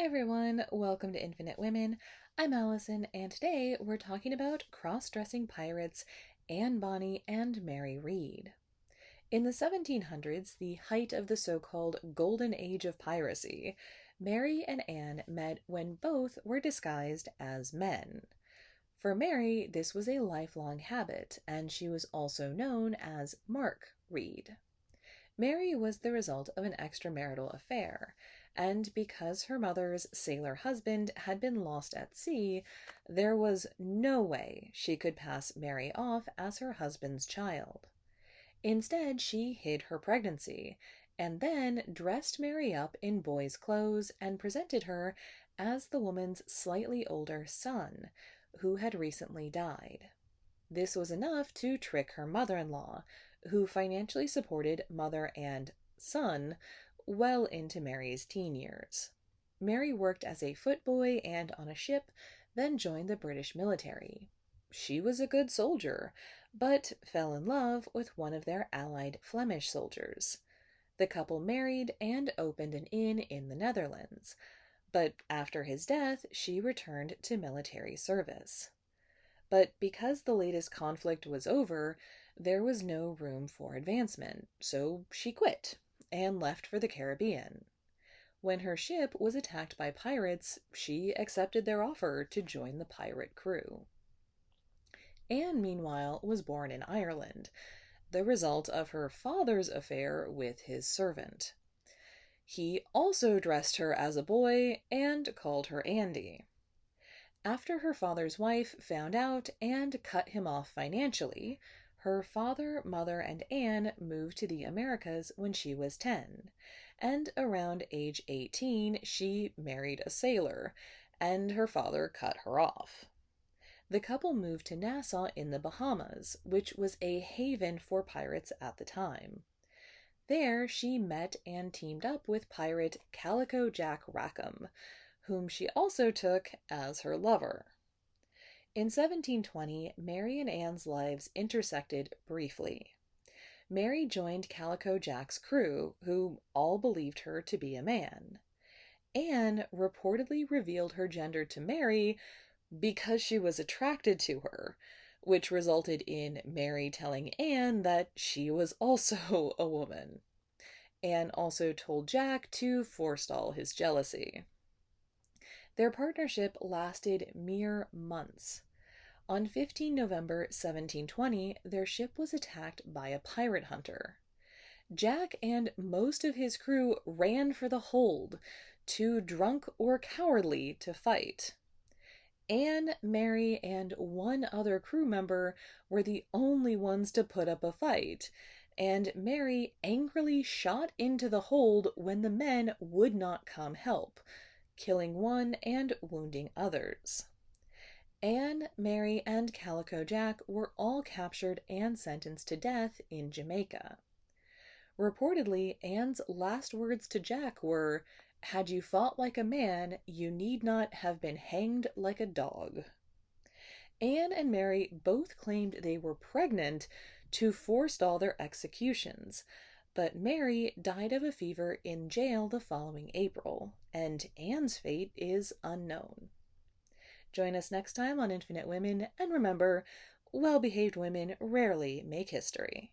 Hi everyone, welcome to Infinite Women. I'm Allison, and today we're talking about cross-dressing pirates Anne Bonny and Mary Read. In the 1700s, the height of the so-called Golden Age of Piracy, Mary and Anne met when both were disguised as men. For Mary, this was a lifelong habit, and she was also known as Mark Read. Mary was the result of an extramarital affair, and because her mother's sailor husband had been lost at sea, there was no way she could pass Mary off as her husband's child. Instead, she hid her pregnancy, and then dressed Mary up in boy's clothes and presented her as the woman's slightly older son, who had recently died. This was enough to trick her mother-in-law, who financially supported mother and son well into Mary's teen years. Mary worked as a footboy and on a ship, then joined the British military. She was a good soldier, but fell in love with one of their allied Flemish soldiers. The couple married and opened an inn in the Netherlands, but after his death, she returned to military service. But because the latest conflict was over, there was no room for advancement, so she quit and left for the Caribbean. When her ship was attacked by pirates, she accepted their offer to join the pirate crew. Anne, meanwhile, was born in Ireland, the result of her father's affair with his servant. He also dressed her as a boy and called her Andy. After her father's wife found out and cut him off financially, her father, mother, and Anne moved to the Americas when she was 10, and around age 18 she married a sailor, and her father cut her off. The couple moved to Nassau in the Bahamas, which was a haven for pirates at the time. There she met and teamed up with pirate Calico Jack Rackham, whom she also took as her lover. In 1720, Mary and Anne's lives intersected briefly. Mary joined Calico Jack's crew, who all believed her to be a man. Anne reportedly revealed her gender to Mary because she was attracted to her, which resulted in Mary telling Anne that she was also a woman. Anne also told Jack to forestall his jealousy. Their partnership lasted mere months. On 15 November 1720, their ship was attacked by a pirate hunter. Jack and most of his crew ran for the hold, too drunk or cowardly to fight. Anne, Mary, and one other crew member were the only ones to put up a fight, and Mary angrily shot into the hold when the men would not come help, killing one and wounding others. Anne, Mary, and Calico Jack were all captured and sentenced to death in Jamaica. Reportedly, Anne's last words to Jack were, "Had you fought like a man, you need not have been hanged like a dog." Anne and Mary both claimed they were pregnant to forestall their executions, but Mary died of a fever in jail the following April, and Anne's fate is unknown. Join us next time on Infinite Women, and remember, well-behaved women rarely make history.